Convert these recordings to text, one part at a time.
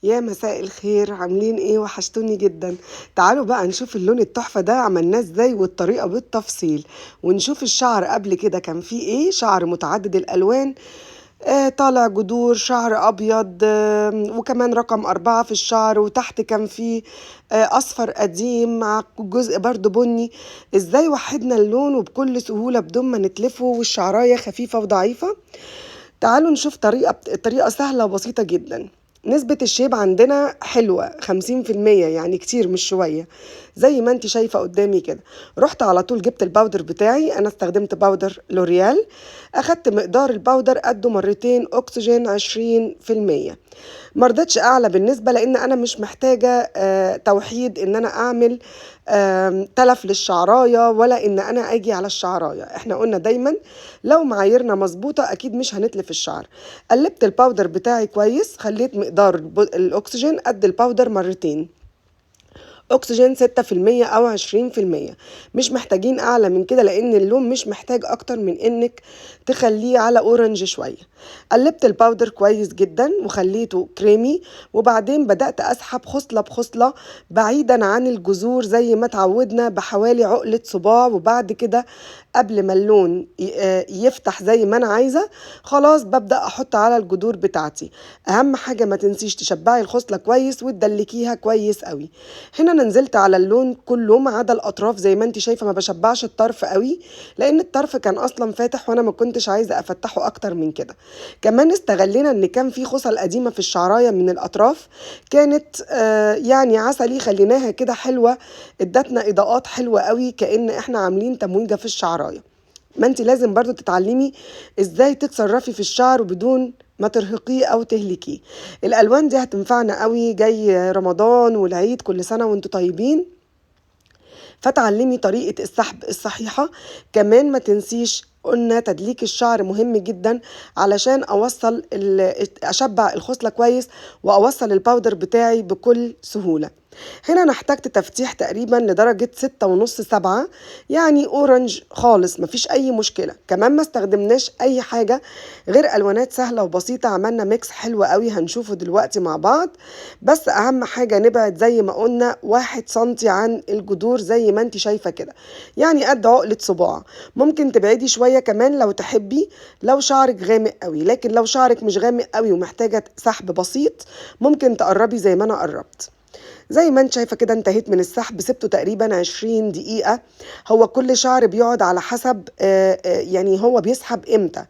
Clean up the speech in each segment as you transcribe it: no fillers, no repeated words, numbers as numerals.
يا مساء الخير، عاملين ايه؟ وحشتوني جدا. تعالوا بقى نشوف اللون التحفة ده عملناه ازاي والطريقة بالتفصيل، ونشوف الشعر قبل كده كان فيه ايه. شعر متعدد الالوان، طالع جذور شعر ابيض، وكمان رقم 4 في الشعر، وتحت كان فيه اصفر قديم مع جزء برضو بني. ازاي وحدنا اللون وبكل سهولة بدون ما نتلفه والشعراية خفيفة وضعيفة. تعالوا نشوف طريقة سهلة وبسيطة جدا. نسبة الشيب عندنا حلوة 50%، يعني كتير مش شوية. زي ما انت شايفة قدامي كده. رحت على طول جبت الباودر بتاعي، انا استخدمت باودر لوريال. اخدت مقدار الباودر قده مرتين اكسجين 20%. مرضتش اعلى بالنسبة لان انا مش محتاجة توحيد ان انا اعمل تلف للشعراية، ولا ان انا اجي على الشعراية. احنا قلنا دايما لو معاييرنا مظبوطة اكيد مش هنتلف الشعر. قلبت الباودر بتاعي كويس، خليت مقدار الاكسجين قد الباودر مرتين. اكسجين 6% او 20%. مش محتاجين اعلى من كده لان اللون مش محتاج اكتر من انك تخليه على اورنج شوية. قلبت الباودر كويس جدا وخليته كريمي، وبعدين بدأت اسحب خصلة بخصلة بعيدا عن الجذور زي ما تعودنا بحوالي عقلة صباع. وبعد كده قبل ما اللون يفتح زي ما انا عايزة، خلاص ببدأ احط على الجذور بتاعتي. اهم حاجة ما تنسيش تشبعي الخصلة كويس وتدلكيها كويس قوي. هنا انا نزلت على اللون كله ما عدا الاطراف، زي ما انت شايفة ما بشبعش الطرف قوي لان الطرف كان اصلا فاتح وانا ما كنتش عايزة افتحه اكتر من كده. كمان استغلينا ان كان في خصل قديمة في الشعراية من الاطراف، كانت يعني عسلي، خليناها كده حلوة. ادتنا اضاءات حلوة قوي كأن احنا عاملين تمويجة في الشعراية. ما انت لازم برضو تتعلمي ازاي تتصرفي في الشعر بدون ما ترهقيه او تهلكيه. الالوان دي هتنفعنا قوي، جاي رمضان والعيد، كل سنة وانتوا طيبين. فتعلمي طريقة السحب الصحيحة. كمان ما تنسيش قلنا تدليك الشعر مهم جدا علشان اشبع الخصلة كويس واوصل الباودر بتاعي بكل سهولة. هنا انا احتجت تفتيح تقريبا لدرجة 6.5 7، يعني اورنج خالص، مفيش اي مشكلة. كمان ما استخدمناش اي حاجة غير الوانات سهلة وبسيطة، عملنا ميكس حلو قوي هنشوفه دلوقتي مع بعض. بس اهم حاجة نبعد زي ما قلنا 1 سنتي عن الجذور زي ما انت شايفة كده، يعني قد عقلة صباع. ممكن تبعدي شوية كمان لو تحبي، لو شعرك غامق قوي. لكن لو شعرك مش غامق قوي ومحتاجة سحب بسيط، ممكن تقربي زي ما انا قربت. زي ما انت شايفة كده انتهيت من السحب، سبته تقريبا 20 دقيقة. هو كل شعر بيقعد على حسب يعني هو بيسحب امتى،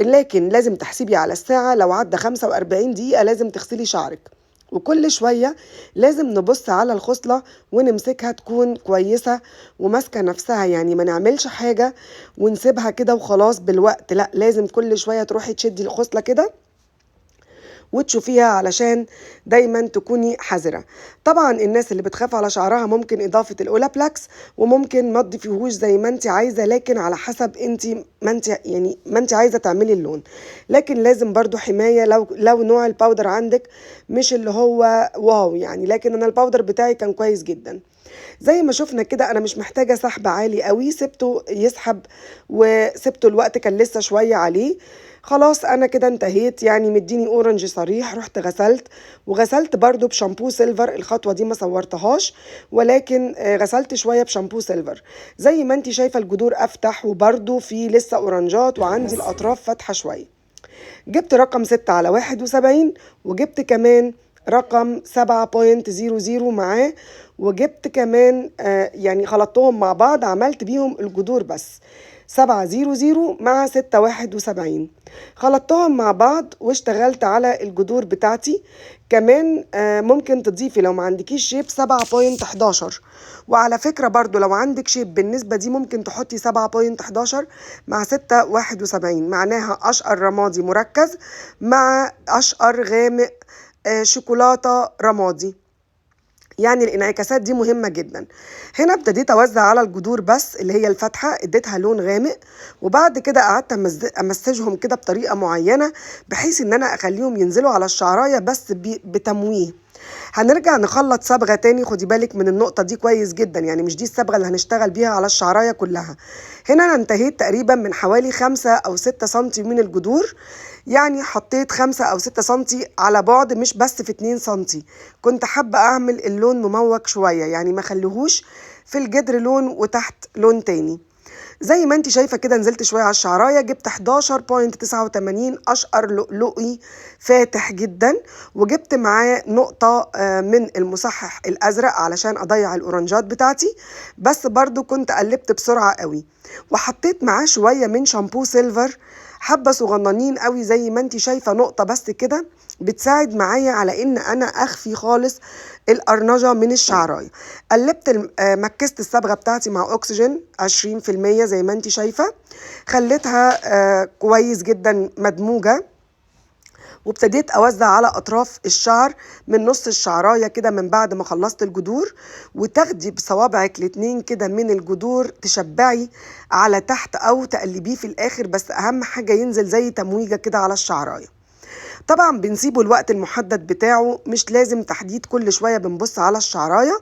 لكن لازم تحسبي على الساعة. لو عدى 45 دقيقة لازم تغسلي شعرك. وكل شوية لازم نبص على الخصلة ونمسكها تكون كويسة وماسكة نفسها، يعني ما نعملش حاجة ونسيبها كده وخلاص بالوقت. لا، لازم كل شوية تروحي تشدي الخصلة كده وتشوفيها علشان دايما تكوني حذرة. طبعا الناس اللي بتخاف على شعرها ممكن اضافة الاولابلاكس، وممكن ما تضيفيهوش زي ما انت عايزة، لكن على حسب انت ما انت عايزة تعملي اللون. لكن لازم برضو حماية لو نوع الباودر عندك مش اللي هو واو يعني. لكن انا الباودر بتاعي كان كويس جدا. زي ما شفنا كده انا مش محتاجة سحب عالي قوي، سبته يسحب وسبته الوقت كان لسه شوية عليه. خلاص انا كده انتهيت، يعني مديني اورنج صريح. رحت غسلت، وغسلت برضو بشامبو سيلفر. الخطوة دي ما صورتهاش، ولكن غسلت شوية بشامبو سيلفر. زي ما انتي شايفة الجذور افتح وبرضو في لسه اورنجات، وعندي الاطراف فاتحة شوية. جبت رقم 6 على 71، وجبت كمان رقم 7.00 معاه. وجبت كمان يعني خلطتهم مع بعض، عملت بيهم الجذور بس. 700 مع 671، خلطتهم مع بعض واشتغلت على الجذور بتاعتي. كمان ممكن تضيفي لو ما عندكيش شيب 7.11. وعلى فكرة برضو لو عندك شيب بالنسبة دي ممكن تحطي 7.11 مع 6.71، معناها أشقر رمادي مركز مع أشقر غامق شوكولاتة رمادي. يعني الانعكاسات دي مهمة جدا. هنا ابتديت اوزع على الجذور بس اللي هي الفاتحة، اديتها لون غامق. وبعد كده قعدت امسجهم كده بطريقة معينة بحيث ان انا اخليهم ينزلوا على الشعراية بس بتمويه. هنرجع نخلط صبغة تاني، خدي بالك من النقطة دي كويس جدا، يعني مش دي الصبغة اللي هنشتغل بيها على الشعراية كلها. هنا انا انتهيت تقريبا من حوالي 5 أو 6 سنتي من الجذور. يعني حطيت 5 أو 6 سنتي على بعد، مش بس في 2 سنتي. كنت حابة أعمل اللون مموج شوية، يعني ما خليهوش في الجدر لون وتحت لون تاني. زي ما انت شايفة كده نزلت شوية على الشعراية، جبت 11.89 أشقر لؤلؤي فاتح جدا، وجبت معاه نقطة من المصحح الأزرق علشان أضيع الأورنجات بتاعتي، بس برضو كنت قلبت بسرعة قوي. وحطيت معاه شوية من شامبو سيلفر، حبة صغننين قوي زي ما انت شايفة، نقطة بس كده بتساعد معايا على ان انا اخفي خالص القرنجة من الشعراية. قلبت مكست الصبغة بتاعتي مع اكسجين 20% زي ما انت شايفة، خليتها كويس جدا مدموجة، وابتديت اوزع على اطراف الشعر من نص الشعرايه كده من بعد ما خلصت الجذور، وتاخدي بصوابعك الاتنين كده من الجذور تشبعي على تحت او تقلبيه في الاخر، بس اهم حاجه ينزل زي تمويجه كده على الشعرايه. طبعا بنسيبه الوقت المحدد بتاعه، مش لازم تحديد، كل شويه بنبص على الشعرايه.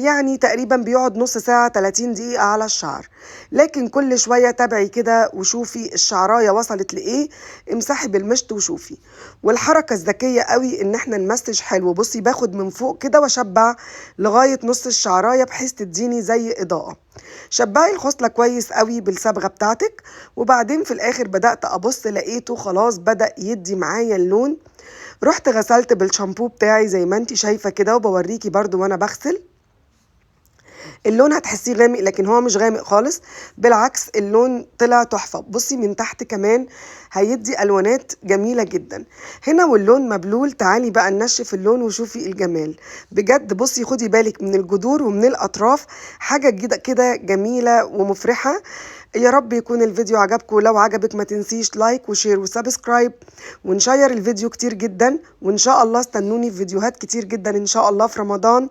يعني تقريبا بيقعد نص ساعة 30 دقيقة على الشعر، لكن كل شوية تابعي كده وشوفي الشعراية وصلت لإيه، امسحي بالمشط وشوفي. والحركة الذكية قوي ان احنا نمسج حلو، بصي باخد من فوق كده واشبع لغاية نص الشعراية بحيث تديني زي إضاءة. شبعي الخصلة كويس قوي بالصبغة بتاعتك، وبعدين في الآخر بدأت أبص لقيته خلاص بدأ يدي معايا اللون. رحت غسلت بالشامبو بتاعي زي ما انت شايفة كده، وبوريكي برضو وانا بغسل. اللون هتحسيه غامق لكن هو مش غامق خالص، بالعكس اللون طلع تحفة. بصي من تحت كمان هيدي الوانات جميلة جدا هنا، واللون مبلول. تعالي بقى ننشف اللون وشوفي الجمال بجد. بصي خدي بالك من الجذور ومن الاطراف، حاجة كده جميلة ومفرحة. يا رب يكون الفيديو عجبكم، لو عجبك ما تنسيش لايك وشير وسبسكرايب، ونشير الفيديو كتير جدا، وان شاء الله استنوني في فيديوهات كتير جدا ان شاء الله في رمضان،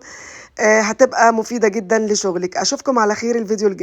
هتبقى مفيدة جدا لشغلك. اشوفكم على خير الفيديو الجاي.